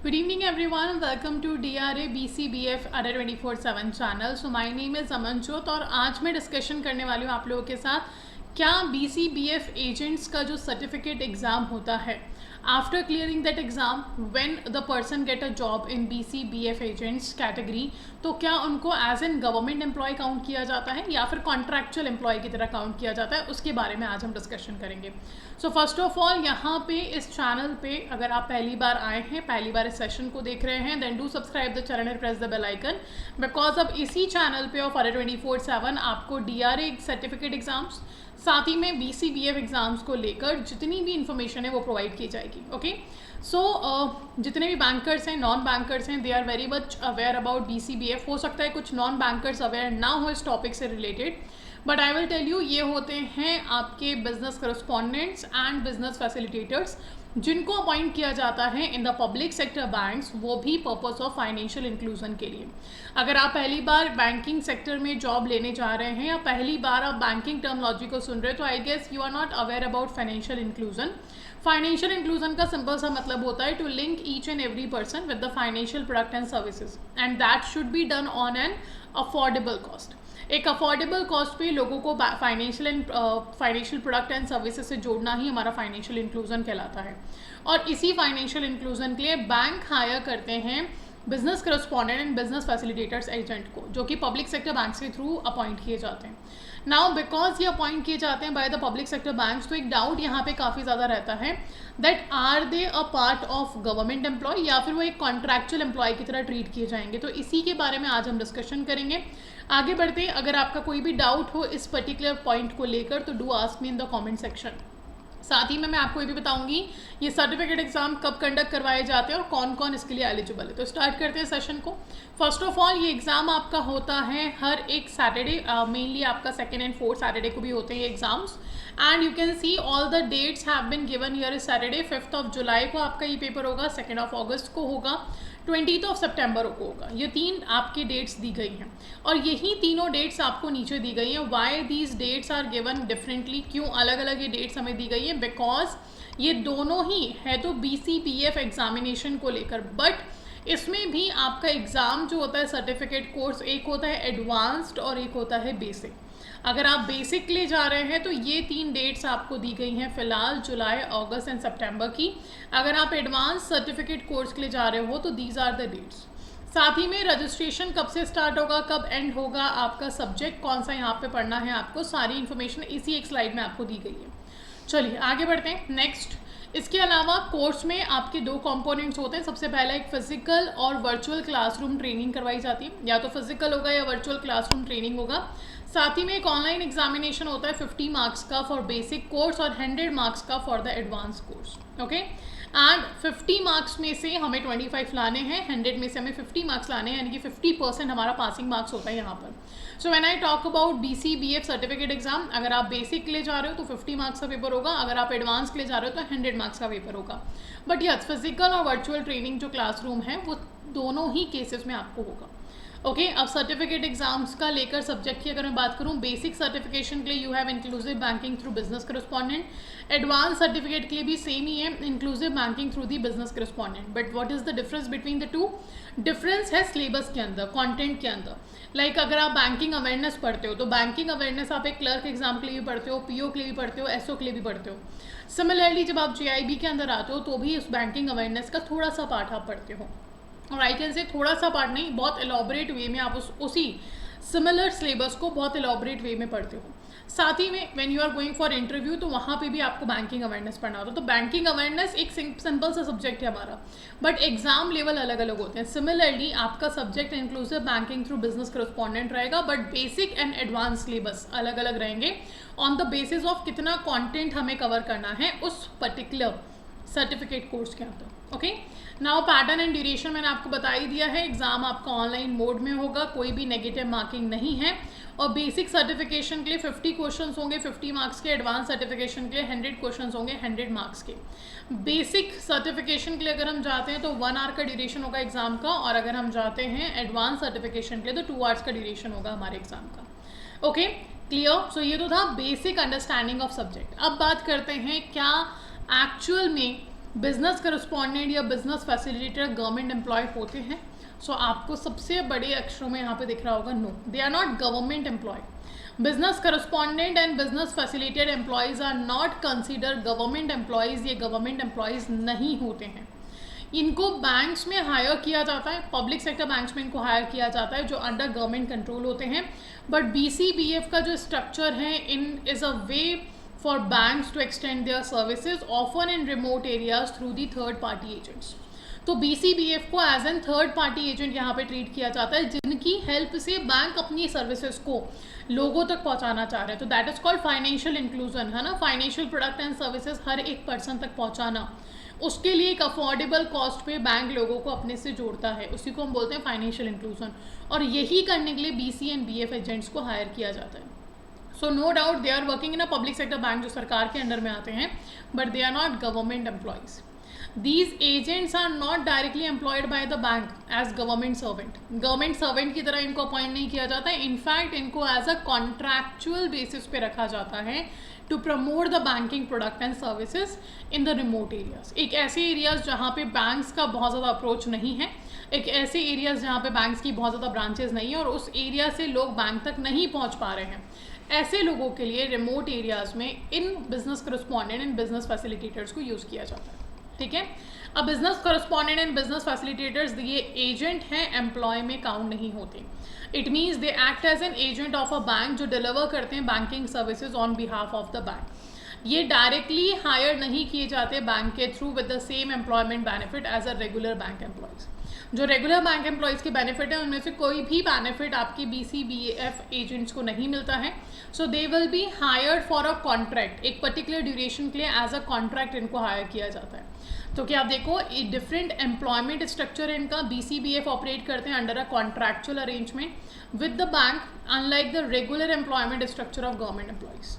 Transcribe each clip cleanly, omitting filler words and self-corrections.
Good evening everyone, welcome to DRA BCBF Under 24/7 channel. So my name is Amanjot और आज मैं discussion करने वाली हूँ आप लोगों के साथ क्या BCBF एजेंट्स का जो सर्टिफिकेट एग्ज़ाम होता है after clearing that exam when the person get a job in BCBF agents category, तो क्या उनको as an government employ count किया जाता है या फिर कॉन्ट्रैक्चुअल एम्प्लॉय की तरह काउंट किया जाता है, उसके बारे में आज हम डिस्कशन करेंगे। सो फर्स्ट ऑफ ऑल यहाँ पे इस चैनल पे अगर आप पहली बार आए हैं, पहली बार इस सेशन को देख रहे हैं, then do subscribe the channel and press the bell icon, because अब इसी चैनल पे ऑफ अरे 24/7 आपको DRA सर्टिफिकेट एग्जाम्स साथ ही में BCBF एग्जाम्स को लेकर जितनी भी इंफॉर्मेशन है वो प्रोवाइड की जाएगी। ओके सो जितने भी बैंकर्स हैं, नॉन बैंकर्स हैं, they are very much aware about BCBF। हो सकता है कुछ नॉन बैंकर्स अवेयर ना हो इस टॉपिक से related, but I will tell you ये होते हैं आपके business correspondents and business facilitators जिनको अपॉइंट किया जाता है in the public sector banks, वो भी पर्पस ऑफ फाइनेंशियल इंक्लूजन के लिए। अगर आप पहली बार बैंकिंग सेक्टर में जॉब लेने जा रहे हैं या पहली बार आप बैंकिंग टर्मोलॉजी को सुन रहे हैं, तो I guess you are not aware about financial inclusion. Financial inclusion का सिंपल सा मतलब होता है to link each and every person with the financial product and services, and that should be done on an affordable cost. एक affordable cost पे लोगों को financial product and services से जोड़ना ही हमारा फाइनेंशियल इंक्लूजन कहलाता है। और इसी फाइनेंशियल इंक्लूजन के लिए बैंक हायर करते हैं business correspondent and business facilitators agent को, जो कि पब्लिक सेक्टर बैंक्स के थ्रू अपॉइंट किए जाते हैं। नाउ बिकॉज ये अपॉइंट किए जाते हैं by the public sector banks, तो एक डाउट यहाँ पे काफ़ी ज़्यादा रहता है that are they a part of government employ या फिर वो एक कॉन्ट्रैक्चुअल एम्प्लॉय की तरह ट्रीट किए जाएंगे। तो इसी के बारे में आज हम डिस्कशन करेंगे। आगे बढ़ते हैं, अगर आपका कोई भी डाउट हो इस पर्टिकुलर पॉइंट को लेकर तो do ask me in the comment section. साथ ही में मैं आपको ये भी बताऊंगी ये सर्टिफिकेट एग्जाम कब कंडक्ट करवाए जाते हैं और कौन कौन इसके लिए एलिजिबल है। तो स्टार्ट करते हैं सेशन को। फर्स्ट ऑफ ऑल ये एग्ज़ाम आपका होता है हर एक सैटरडे, मेनली आपका सेकेंड एंड फोर्थ सैटरडे को भी होते हैं ये exams, and you can see all the dates have been given here. इस सैटरडे 5 जुलाई को आपका ये पेपर होगा, 2 अगस्त को होगा, 20 सितंबर को होगा। ये 3 आपकी डेट्स दी गई हैं और यही तीनों डेट्स आपको नीचे दी गई हैं। Why these dates are given differently, क्यों अलग अलग ये डेट्स हमें दी गई है? बिकॉज ये दोनों ही है तो BCBF एग्जामिनेशन को लेकर, बट इसमें भी आपका एग्ज़ाम जो होता है सर्टिफिकेट कोर्स, एक होता है एडवांस्ड और एक होता है बेसिक। अगर आप बेसिक के लिए जा रहे हैं तो ये 3 डेट्स आपको दी गई हैं फिलहाल, जुलाई, अगस्त एंड सितंबर की। अगर आप एडवांस सर्टिफिकेट कोर्स के लिए जा रहे हो तो दीज आर द डेट्स। साथ ही में रजिस्ट्रेशन कब से स्टार्ट होगा, कब एंड होगा, आपका सब्जेक्ट कौन सा यहाँ पे पढ़ना है, आपको सारी इन्फॉर्मेशन इसी एक स्लाइड में आपको दी गई है। चलिए आगे बढ़ते हैं नेक्स्ट। इसके अलावा कोर्स में आपके 2 कंपोनेंट्स होते हैं। सबसे पहला एक फिजिकल और वर्चुअल क्लासरूम ट्रेनिंग करवाई जाती है, या तो फिजिकल होगा या वर्चुअल क्लासरूम ट्रेनिंग होगा। साथ ही में एक ऑनलाइन एग्जामिनेशन होता है 50 मार्क्स का फॉर बेसिक कोर्स और 100 मार्क्स का for the advance course. Okay, and 50 marks में से हमें 25 लाने हैं, 100 में से हमें 50 मार्क्स लाने हैं, यानी कि 50% हमारा पासिंग मार्क्स होता है यहाँ पर। So when I talk about BCBF certificate exam, अगर आप बेसिक के लिए जा रहे हो तो 50 मार्क्स का पेपर होगा, अगर आप एडवांस के लिए जा रहे हो तो 100 मार्क्स का पेपर होगा। बट यस, फिजिकल और वर्चुअल ट्रेनिंग जो क्लासरूम है वो दोनों ही केसेस में आपको होगा। ओके, अब सर्टिफिकेट एग्जाम्स का लेकर सब्जेक्ट की अगर मैं बात करूं, बेसिक सर्टिफिकेशन के लिए you have inclusive banking through business correspondent, advance certificate के लिए भी सेम ही है, inclusive banking through the business correspondent. But what is the difference between the two? Difference है सिलेबस के अंदर, कंटेंट के अंदर। लाइक अगर आप बैंकिंग अवेयरनेस पढ़ते हो तो बैंकिंग अवेयरनेस आप एक क्लर्क एग्जाम के लिए भी पढ़ते हो, PO के लिए भी पढ़ते हो, SO के लिए भी पढ़ते हो। सिमिलरली जब आप JIB के अंदर आते हो तो भी उस बैंकिंग अवेयरनेस का थोड़ा सा पार्ट आप पढ़ते हो, और आई कैन से थोड़ा सा पार्ट नहीं, बहुत एलॉबरेट वे में आप उसी सिमिलर सिलेबस को बहुत एलॉबरेट वे में पढ़ते हो। साथ ही में when you are going for interview तो वहाँ पे भी आपको बैंकिंग अवेयरनेस पढ़ना होता है। तो बैंकिंग अवेयरनेस एक सिंपल सा सब्जेक्ट है हमारा, बट एग्जाम लेवल अलग अलग होते हैं। सिमिलरली आपका subject inclusive banking through business correspondent रहेगा, but basic and advance syllabus अलग अलग रहेंगे ऑन द बेसिस ऑफ कितना कॉन्टेंट हमें कवर करना है उस पर्टिकुलर सर्टिफिकेट कोर्स के अंदर। Okay, now pattern and duration मैंने आपको बता ही दिया है। एग्जाम आपका ऑनलाइन मोड में होगा, कोई भी नेगेटिव मार्किंग नहीं है, और बेसिक सर्टिफिकेशन के लिए 50 क्वेश्चंस होंगे 50 मार्क्स के, एडवांस सर्टिफिकेशन के लिए 100 क्वेश्चंस होंगे 100 मार्क्स के। बेसिक सर्टिफिकेशन के लिए अगर हम जाते हैं तो 1 आवर का ड्यूरेशन होगा एग्जाम का, और अगर हम जाते हैं एडवांस सर्टिफिकेशन के लिए तो 2 आवर्स का ड्यूरेशन होगा हमारे एग्जाम का। Okay, clear? सो ये तो था बेसिक अंडरस्टैंडिंग ऑफ सब्जेक्ट। अब बात करते हैं क्या एक्चुअल में बिजनेस करस्पॉन्डेंट या बिजनेस फैसिलिटेटर गवर्नमेंट एम्प्लॉय होते हैं? सो आपको सबसे बड़े अक्षरों में यहाँ पे दिख रहा होगा no, they are not government employ. Business correspondent and business facilitator employees are not consider government employees. ये गवर्नमेंट एम्प्लॉयज नहीं होते हैं. इनको बैंक्स में हायर किया जाता है, पब्लिक सेक्टर बैंक्स में इनको हायर किया जाता है जो अंडर गवर्नमेंट कंट्रोल होते हैं. बट BCBF का जो स्ट्रक्चर है in is a way for banks to extend their services often in remote areas through the third party agents. तो BCBF को as an third party agent यहाँ पे treat किया जाता है जिनकी हेल्प से बैंक अपनी सर्विसेज को लोगों तक पहुँचाना चाह रहे हैं. तो that is called financial inclusion, है ना. फाइनेंशियल प्रोडक्ट एंड सर्विसेज हर एक पर्सन तक पहुँचाना, उसके लिए एक अफोर्डेबल कॉस्ट पे बैंक लोगों को अपने से जोड़ता है, उसी को हम बोलते हैं फाइनेंशियल इंक्लूजन. और यही करने के लिए BC एंड BF एजेंट्स को हायर किया जाता है. So no doubt they are working in a public sector bank जो सरकार के अंडर में आते हैं, but they are not government employees. These agents are not directly employed by the bank as government servant. Government servant की तरह इनको appoint नहीं किया जाता है. इनफैक्ट इनको एज अ कॉन्ट्रैक्चुअल बेसिस पे रखा जाता है to promote the banking product and services in the remote areas. एक ऐसे एरियाज जहाँ पे बैंक्स का बहुत ज़्यादा अप्रोच नहीं है, एक ऐसे एरियाज जहाँ पे बैंक्स की बहुत ज़्यादा ब्रांचेज नहीं है और उस एरिया से लोग बैंक तक नहीं पहुँच पा रहे हैं, ऐसे लोगों के लिए रिमोट एरियाज में इन business correspondent and business facilitators को यूज़ किया जाता है. ठीक है. अब business correspondent and business facilitators ये एजेंट हैं, एम्प्लॉय में काउंट नहीं होते. It means they act as an agent of a bank जो डिलीवर करते हैं banking services on behalf of the bank. ये डायरेक्टली हायर नहीं किए जाते बैंक के through with the same employment benefit as a regular bank employees. जो regular bank employees के बेनिफिट है उनमें से कोई भी बेनिफिट आपकी BCBF एजेंट्स को नहीं मिलता है. So they will be hired for a contract, एक पर्टिकुलर ड्यूरेशन के लिए एज अ कॉन्ट्रैक्ट इनको हायर किया जाता है. तो क्या आप देखो डिफरेंट एम्प्लॉयमेंट स्ट्रक्चर इनका. BCBF ऑपरेट करते हैं under a contractual arrangement with the bank unlike the regular employment structure of government employees,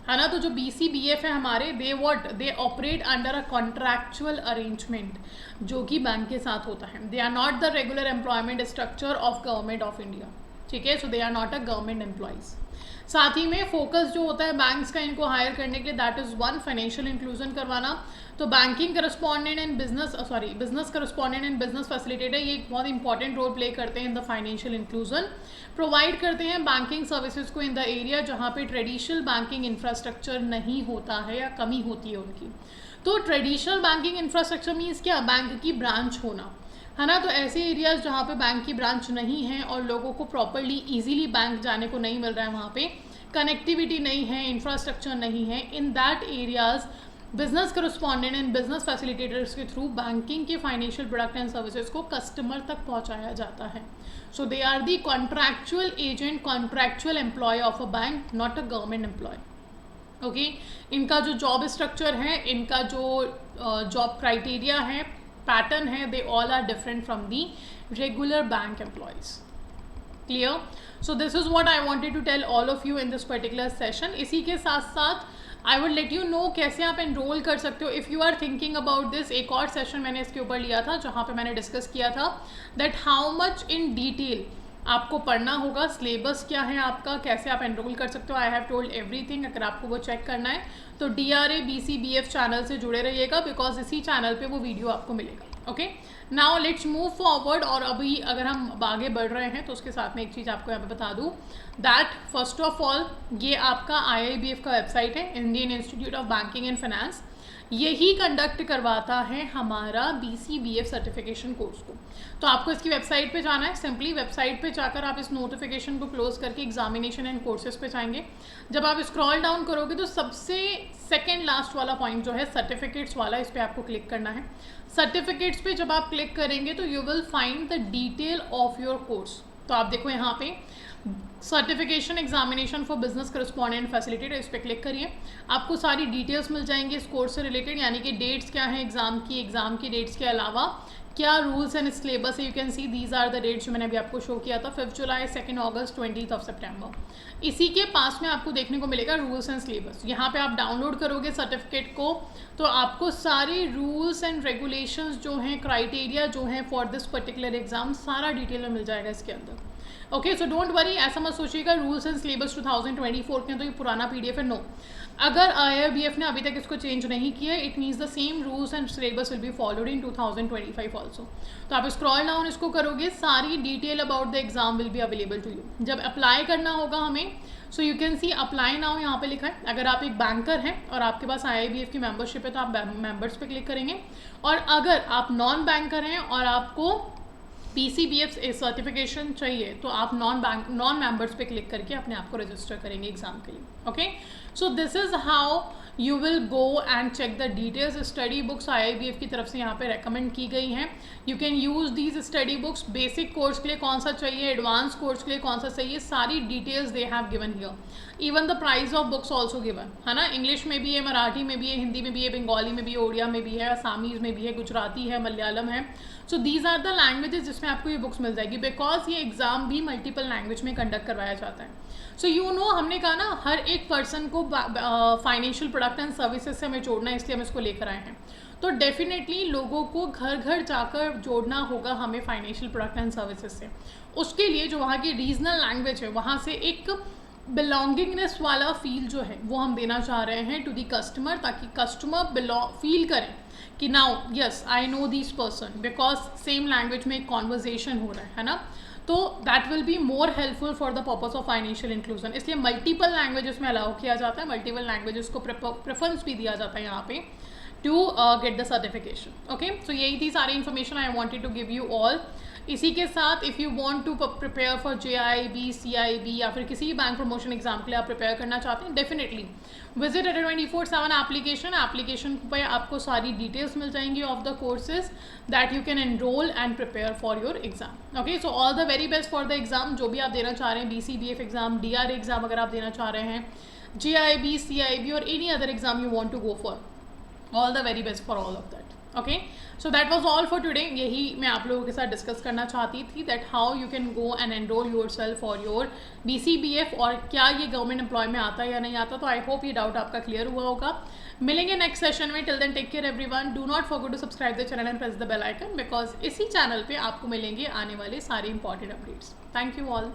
है ना. तो जो BCBF है हमारे, they operate under a contractual arrangement जो कि बैंक के साथ होता है. They are not the regular employment structure of government of India. ठीक है. So they are not a government employees. साथ ही में फोकस जो होता है बैंक्स का इनको हायर करने के लिए, that is one, financial inclusion करवाना. तो banking correspondent and business correspondent and business facilitator ये एक बहुत इंपॉर्टेंट रोल प्ले करते हैं in the financial inclusion. Provide करते हैं बैंकिंग सर्विसेज को इन द एरिया जहाँ पे ट्रेडिशनल बैंकिंग इंफ्रास्ट्रक्चर नहीं होता है या कमी होती है उनकी. तो ट्रेडिशनल बैंकिंग इंफ्रास्ट्रक्चर मीन्स क्या, बैंक की ब्रांच होना, है ना. तो ऐसे एरियाज जहाँ पे बैंक की ब्रांच नहीं है और लोगों को प्रॉपरली इजीली बैंक जाने को नहीं मिल रहा है, वहाँ पे कनेक्टिविटी नहीं है, इंफ्रास्ट्रक्चर नहीं है, in that areas business correspondent and business facilitators के थ्रू बैंकिंग के फाइनेंशियल प्रोडक्ट एंड सर्विसेज को कस्टमर तक पहुँचाया जाता है. So they are the contractual agent, contractual employee of a bank, not a government employee. Okay. इनका जो job structure है, इनका जो जॉब क्राइटेरिया है, पैटर्न है, they all are different from the regular bank employees. Clear. So this is what I wanted to tell all of you in this particular session. इसी के साथ साथ I would let you know कैसे आप enrol कर सकते हो if you are thinking about this. एक और सेशन मैंने इसके ऊपर लिया था जहाँ पे मैंने डिस्कस किया था that how much in detail आपको पढ़ना होगा, सिलेबस क्या है आपका, कैसे आप एनरोल कर सकते हो. I have told everything. अगर आपको वो चेक करना है तो DRA BCBF चैनल से जुड़े रहिएगा बिकॉज इसी चैनल पे वो वीडियो आपको मिलेगा. Okay. Now let's move forward. और अभी अगर हम आगे बढ़ रहे हैं तो उसके साथ में एक चीज़ आपको यहाँ पे बता दूँ दैट फर्स्ट ऑफ ऑल ये आपका IIBF का वेबसाइट है, Indian institute of banking and finance. यही कंडक्ट करवाता है हमारा BCBF सर्टिफिकेशन कोर्स को. तो आपको इसकी वेबसाइट पे जाना है. सिंपली वेबसाइट पे जाकर आप इस नोटिफिकेशन को क्लोज करके एग्जामिनेशन एंड कोर्सेज पे जाएंगे. जब आप स्क्रॉल डाउन करोगे तो सबसे सेकेंड लास्ट वाला पॉइंट जो है सर्टिफिकेट्स वाला, इस पर आपको क्लिक करना है. सर्टिफिकेट्स पे जब आप क्लिक करेंगे तो you will find the detail of your course. तो आप देखो यहाँ पे certification examination for business correspondent facilitator, इस पर क्लिक करिए. आपको सारी डिटेल्स मिल जाएंगी इस कोर्स से रिलेटेड, यानी कि डेट्स क्या हैं एग्जाम की डेट्स के अलावा क्या रूल्स एंड सिलेबस है. You can see these are the dates जो मैंने अभी आपको शो किया था, 5 जुलाई, 2 अगस्त, 20 सितंबर. इसी के पास में आपको देखने को मिलेगा रूल्स एंड सिलेबस. यहाँ पे आप डाउनलोड करोगे सर्टिफिकेट को तो आपको सारे रूल्स एंड रेगुलेशंस जो हैं, क्राइटेरिया जो हैं फॉर दिस पर्टिकुलर एग्जाम, सारा डिटेल में मिल जाएगा इसके अंदर. ओके. सो डोंट वरी, ऐसा मत सोचिएगा रूल्स एंड सिलेबस 2024 के तो ये पुराना PDF है. नो, अगर IRBF ने अभी तक इसको चेंज नहीं किया, it means the same rules and syllabus will be followed in 2025 also. तो आप स्क्रॉल डाउन इसको करोगे, सारी detail about the exam will be available to you. जब अप्लाई करना होगा हमें, so you can see apply now, यहाँ पे लिखा है। अगर आप एक बैंकर हैं और आपके पास IRBF की मेंबरशिप है तो आप मेंबर्स पे क्लिक करेंगे, और अगर आप नॉन बैंकर हैं और आपको BCBF सर्टिफिकेशन चाहिए तो आप नॉन मेंबर्स पे क्लिक करके अपने आप को रजिस्टर करेंगे एग्जाम के लिए। Okay, so this is how you will go and check the details. Study books IRBF की तरफ से यहाँ पे रेकमेंड की गई हैं। You can use these study books. Basic course के लिए कौन सा चाहिए, एडवांस कोर्स के लिए कौन सा चाहिए, सारी details they have given here. Even the price of books also given है ना। इंग्लिश में भी है, मराठी में भी है, हिंदी में भी है, बंगाली में भी है, उड़िया में भी है, असामीज़ में भी है, गुजराती है, मलयालम है। So these are the languages जिसमें आपको ये बुक्स मिल जाएगी, बिकॉज ये एग्जाम भी मल्टीपल लैंग्वेज में कंडक्ट करवाया जाता है। सो यू नो, हमने कहा ना हर एक पर्सन को फाइनेंशियल प्रोडक्ट एंड सर्विसेज से हमें जोड़ना है, इसलिए हम इसको लेकर आए हैं। तो डेफिनेटली लोगों को घर घर जाकर जोड़ना होगा हमें फाइनेंशियल प्रोडक्ट एंड सर्विसेज से। उसके लिए जो वहाँ की रीजनल लैंग्वेज है, वहाँ से एक बिलोंगिंगनेस वाला फील जो है वो हम देना चाह रहे हैं टू दी कस्टमर, ताकि कस्टमर फील करें कि now yes I know this person, because same language में एक कॉन्वर्जेशन हो रहा है ना। तो that will be more helpful for the purpose of financial inclusion. इसलिए मल्टीपल लैंग्वेजेस में अलाउ किया जाता है, मल्टीपल लैंग्वेजेस को प्रेफरेंस भी दिया जाता है यहाँ पे to get the certification. Okay, so यही थी सारी information I wanted to give you all. इसी के साथ if you want to prepare for JIB, CIB या फिर किसी भी बैंक प्रमोशन एग्जाम के लिए आप प्रिपेयर करना चाहते हैं, डेफिनेटली विजिट ADARE 24/7 एप्लीकेशन पे आपको सारी डिटेल्स मिल जाएंगी of the courses that you can enrol and prepare for your exam. Okay, so all the very best for the exam, जो भी आप देना चाह रहे हैं, BCBF एग्जाम, DRA एग्जाम अगर आप देना चाह रहे हैं, JIB, CIB और any other exam you want to go for, all the very best for all of that. Okay, so that was all for today. यही मैं आप लोगों के साथ डिस्कस करना चाहती थी that how you can go and enrol your self for your BCBF, और क्या ये गवर्नमेंट एम्प्लॉय में आता है या नहीं आता। तो आई होप ये डाउट आपका क्लियर हुआ होगा। मिलेंगे नेक्स्ट सेशन में। Till then take care everyone, do not forget to subscribe the channel and press the bell icon, because इसी चैनल पे आपको मिलेंगे आने वाले सारे important updates. Thank you all.